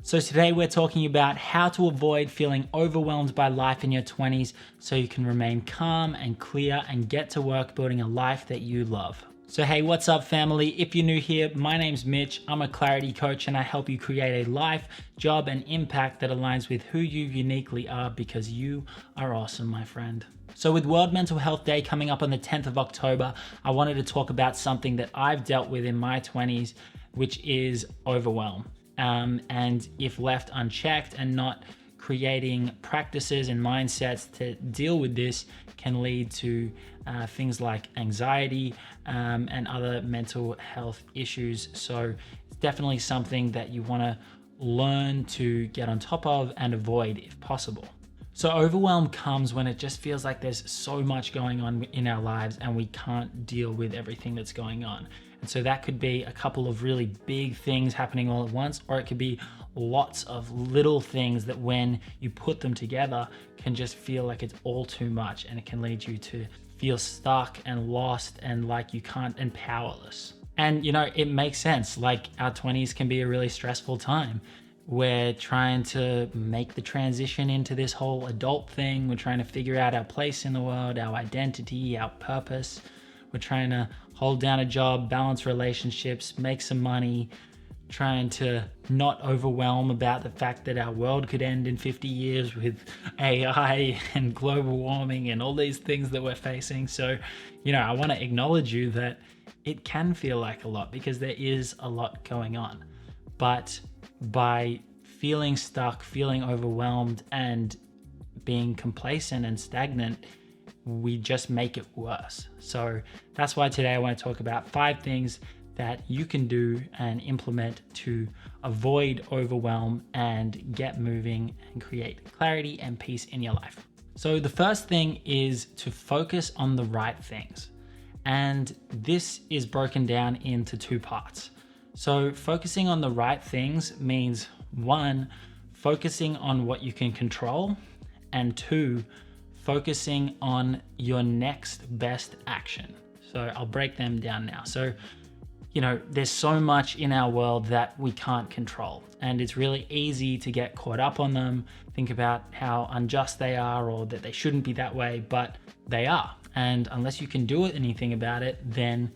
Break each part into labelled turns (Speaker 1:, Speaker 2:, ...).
Speaker 1: So today we're talking about how to avoid feeling overwhelmed by life in your 20s so you can remain calm and clear and get to work building a life that you love. So hey, what's up family? If you're new here, my name's Mitch. I'm a clarity coach and I help you create a life, job, and impact that aligns with who you uniquely are because you are awesome, my friend. So with World Mental Health Day coming up on the 10th of October, I wanted to talk about something that I've dealt with in my 20s, which is overwhelm. And if left unchecked and not creating practices and mindsets to deal with this can lead to things like anxiety and other mental health issues. So it's definitely something that you want to learn to get on top of and avoid if possible. So overwhelm comes when it just feels like there's so much going on in our lives and we can't deal with everything that's going on. And so that could be a couple of really big things happening all at once, or it could be lots of little things that when you put them together can just feel like it's all too much, and it can lead you to feel stuck and lost and like you can't and powerless. And you know, it makes sense. Like our 20s can be a really stressful time. We're trying to make the transition into this whole adult thing. We're trying to figure out our place in the world, our identity, our purpose. We're trying to hold down a job, balance relationships, make some money, trying to not overwhelm about the fact that our world could end in 50 years with AI and global warming and all these things that we're facing. So, you know, I want to acknowledge you that it can feel like a lot because there is a lot going on. But by feeling stuck, feeling overwhelmed, and being complacent and stagnant, we just make it worse. So that's why today I want to talk about 5 things that you can do and implement to avoid overwhelm and get moving and create clarity and peace in your life. So the first thing is to focus on the right things. And this is broken down into 2 parts. So focusing on the right things means 1, focusing on what you can control, and 2, focusing on your next best action. So I'll break them down now. So, you know, there's so much in our world that we can't control, and it's really easy to get caught up on them, think about how unjust they are or that they shouldn't be that way, but they are. And unless you can do anything about it, then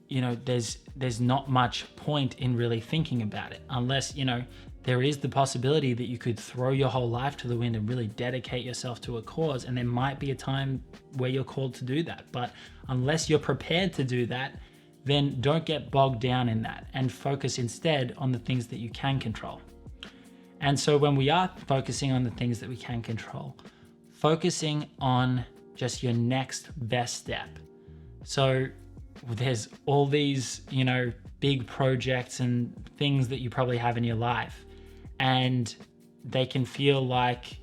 Speaker 1: you know, there's not much point in really thinking about it, unless, you know, there is the possibility that you could throw your whole life to the wind and really dedicate yourself to a cause. And there might be a time where you're called to do that. But unless you're prepared to do that, then don't get bogged down in that and focus instead on the things that you can control. And so when we are focusing on the things that we can control, focusing on just your next best step. So there's all these, you know, big projects and things that you probably have in your life, and they can feel like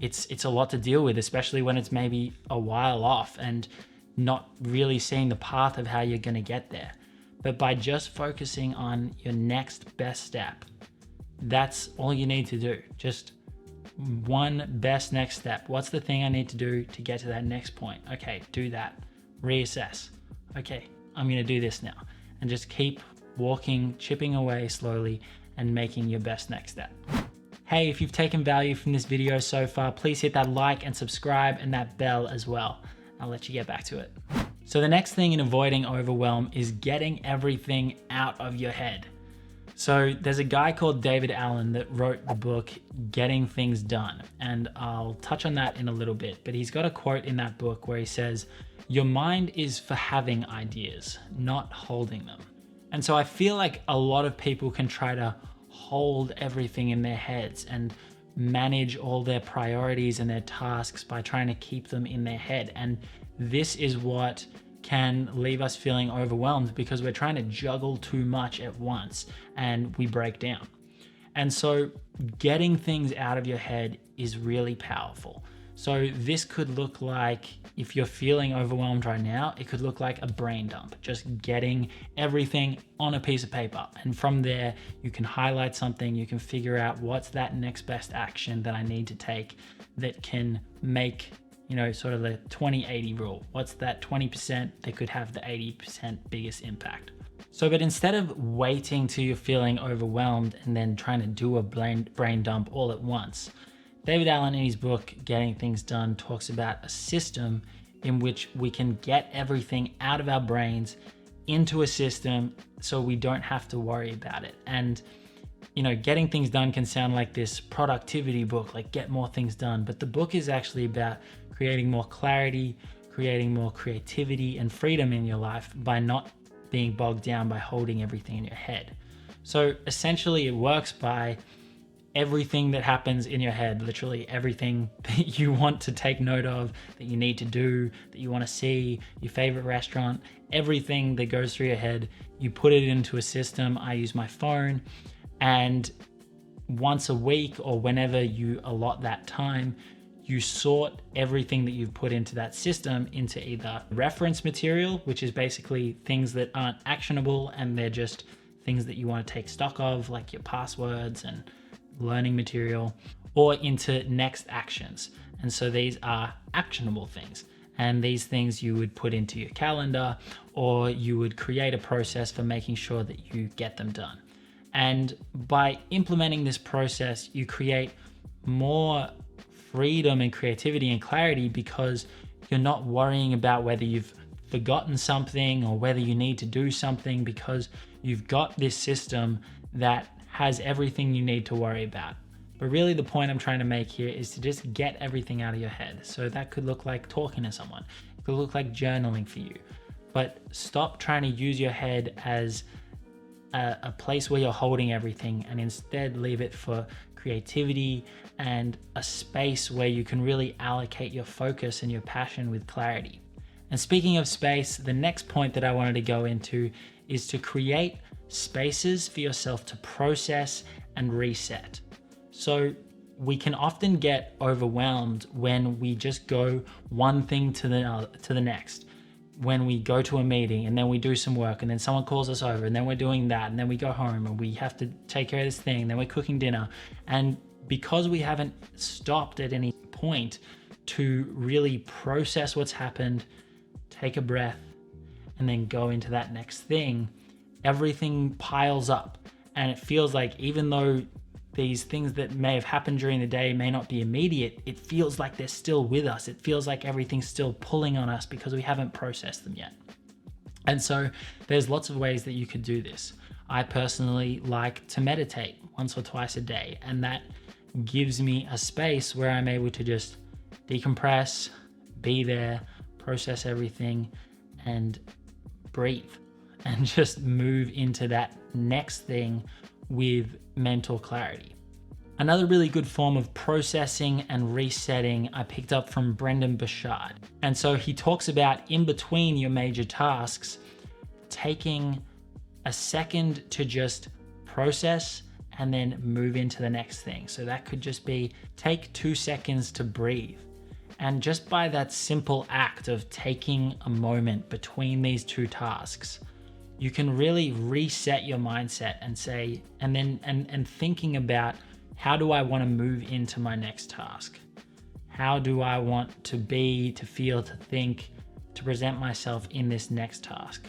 Speaker 1: it's a lot to deal with, especially when it's maybe a while off and not really seeing the path of how you're going to get there. But by just focusing on your next best step, that's all you need to do. Just one best next step. What's the thing I need to do to get to that next point? Okay, do that. Reassess. Okay, I'm going to do this now. And just keep walking, chipping away slowly and making your best next step. Hey, if you've taken value from this video so far, please hit that like and subscribe and that bell as well. I'll let you get back to it. So the next thing in avoiding overwhelm is getting everything out of your head. So there's a guy called David Allen that wrote the book, Getting Things Done. And I'll touch on that in a little bit, but he's got a quote in that book where he says, "Your mind is for having ideas, not holding them." And so I feel like a lot of people can try to hold everything in their heads and manage all their priorities and their tasks by trying to keep them in their head. And this is what can leave us feeling overwhelmed because we're trying to juggle too much at once and we break down. And so getting things out of your head is really powerful. So this could look like, if you're feeling overwhelmed right now, it could look like a brain dump, just getting everything on a piece of paper. And from there, you can highlight something, you can figure out what's that next best action that I need to take that can make, you know, sort of the 20-80 rule. What's that 20% that could have the 80% biggest impact? But instead of waiting till you're feeling overwhelmed and then trying to do a brain dump all at once, David Allen in his book, Getting Things Done, talks about a system in which we can get everything out of our brains into a system so we don't have to worry about it. And, Getting Things Done can sound like this productivity book, like get more things done. But the book is actually about creating more clarity, creating more creativity and freedom in your life by not being bogged down by holding everything in your head. So essentially it works by everything that happens in your head, literally everything that you want to take note of, that you need to do, that you want to see, your favorite restaurant, everything that goes through your head, you put it into a system. I use my phone, and once a week or whenever you allot that time, you sort everything that you've put into that system into either reference material, which is basically things that aren't actionable and they're just things that you want to take stock of, like your passwords and learning material, or into next actions. And so these are actionable things. And these things you would put into your calendar, or you would create a process for making sure that you get them done. And by implementing this process, you create more freedom and creativity and clarity because you're not worrying about whether you've forgotten something or whether you need to do something, because you've got this system that has everything you need to worry about. But really the point I'm trying to make here is to just get everything out of your head. So that could look like talking to someone. It could look like journaling for you. But stop trying to use your head as a place where you're holding everything, and instead leave it for creativity and a space where you can really allocate your focus and your passion with clarity. And speaking of space, the next point that I wanted to go into is to create spaces for yourself to process and reset. So we can often get overwhelmed when we just go one thing to the next. When we go to a meeting and then we do some work and then someone calls us over and then we're doing that and then we go home and we have to take care of this thing, then we're cooking dinner. And because we haven't stopped at any point to really process what's happened, take a breath, and then go into that next thing, everything piles up. And it feels like even though these things that may have happened during the day may not be immediate, it feels like they're still with us. It feels like everything's still pulling on us because we haven't processed them yet. And so there's lots of ways that you could do this. I personally like to meditate once or twice a day, and that gives me a space where I'm able to just decompress, be there, process everything, and breathe, and just move into that next thing with mental clarity. Another really good form of processing and resetting I picked up from Brendan Burchard. And so he talks about, in between your major tasks, taking a second to just process and then move into the next thing. So that could just be take 2 seconds to breathe. And just by that simple act of taking a moment between these two tasks, you can really reset your mindset and say, and thinking about, how do I want to move into my next task? How do I want to be, to feel, to think, to present myself in this next task?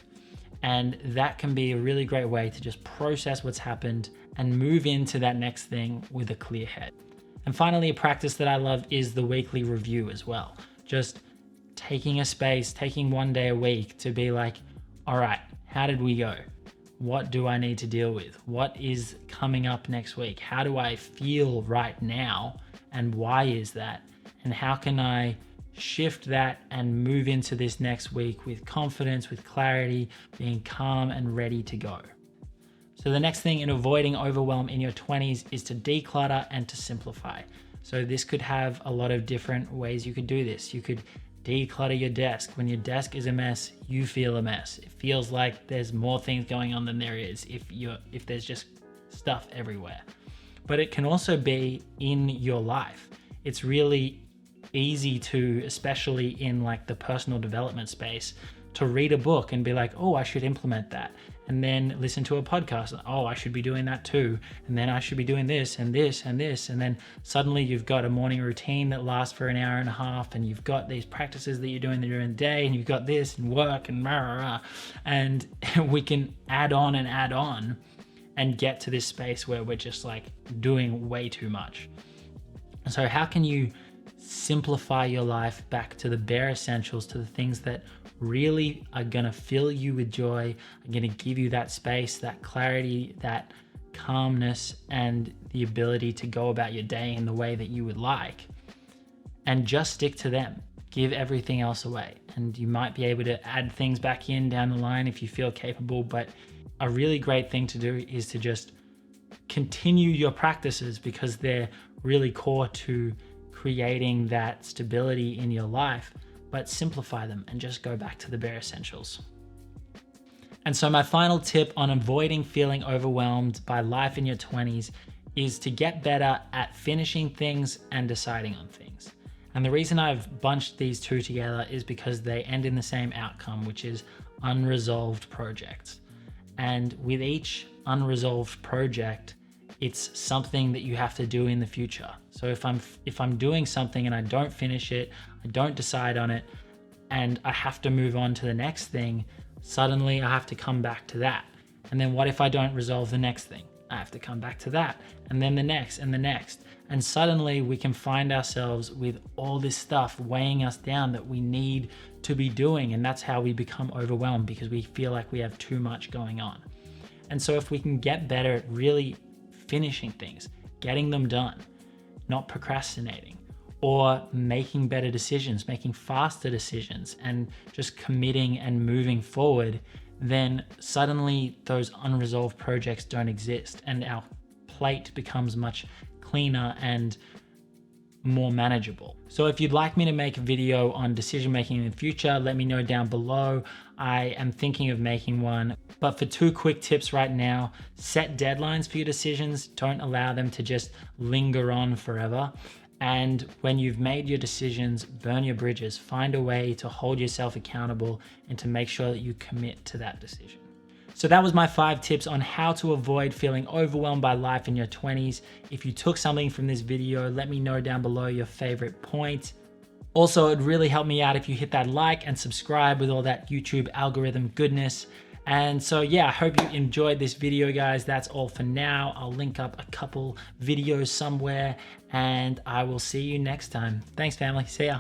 Speaker 1: And that can be a really great way to just process what's happened and move into that next thing with a clear head. And finally, a practice that I love is the weekly review as well. Just taking a space, taking one day a week to be like, all right, how did we go? What do I need to deal with? What is coming up next week? How do I feel right now? And why is that? And how can I shift that and move into this next week with confidence, with clarity, being calm and ready to go? So the next thing in avoiding overwhelm in your 20s is to declutter and to simplify. So this could have a lot of different ways you could do this. You could declutter your desk. When your desk is a mess, you feel a mess. It feels like there's more things going on than there is if there's just stuff everywhere. But it can also be in your life. It's really easy to, especially in like the personal development space, to read a book and be like, oh, I should implement that. And then listen to a podcast. Oh, I should be doing that too. And then I should be doing this and this and this. And then suddenly you've got a morning routine that lasts for an hour and a half. And you've got these practices that you're doing during the day. And you've got this and work and rah, rah, rah. And we can add on and get to this space where we're just like doing way too much. So how can you simplify your life back to the bare essentials, to the things that really are gonna fill you with joy, are gonna give you that space, that clarity, that calmness, and the ability to go about your day in the way that you would like, and just stick to them. Give everything else away. And you might be able to add things back in down the line if you feel capable, but a really great thing to do is to just continue your practices, because they're really core to creating that stability in your life, but simplify them and just go back to the bare essentials. And so my final tip on avoiding feeling overwhelmed by life in your 20s is to get better at finishing things and deciding on things. And the reason I've bunched these two together is because they end in the same outcome, which is unresolved projects. And with each unresolved project, it's something that you have to do in the future. So if I'm doing something and I don't finish it, I don't decide on it, and I have to move on to the next thing, suddenly I have to come back to that. And then what if I don't resolve the next thing? I have to come back to that, and then the next and the next. And suddenly we can find ourselves with all this stuff weighing us down that we need to be doing. And that's how we become overwhelmed, because we feel like we have too much going on. And so if we can get better at really finishing things, getting them done, not procrastinating, or making better decisions, making faster decisions, and just committing and moving forward, then suddenly those unresolved projects don't exist and our plate becomes much cleaner and more manageable. So if you'd like me to make a video on decision making in the future, let me know down below. I am thinking of making one. But for 2 quick tips right now: set deadlines for your decisions. Don't allow them to just linger on forever. And when you've made your decisions, burn your bridges. Find a way to hold yourself accountable and to make sure that you commit to that decision. So that was my 5 tips on how to avoid feeling overwhelmed by life in your 20s. If you took something from this video, let me know down below your favorite point. Also, it'd really help me out if you hit that like and subscribe with all that YouTube algorithm goodness. And so yeah, I hope you enjoyed this video, guys. That's all for now. I'll link up a couple videos somewhere, and I will see you next time. Thanks, family. See ya.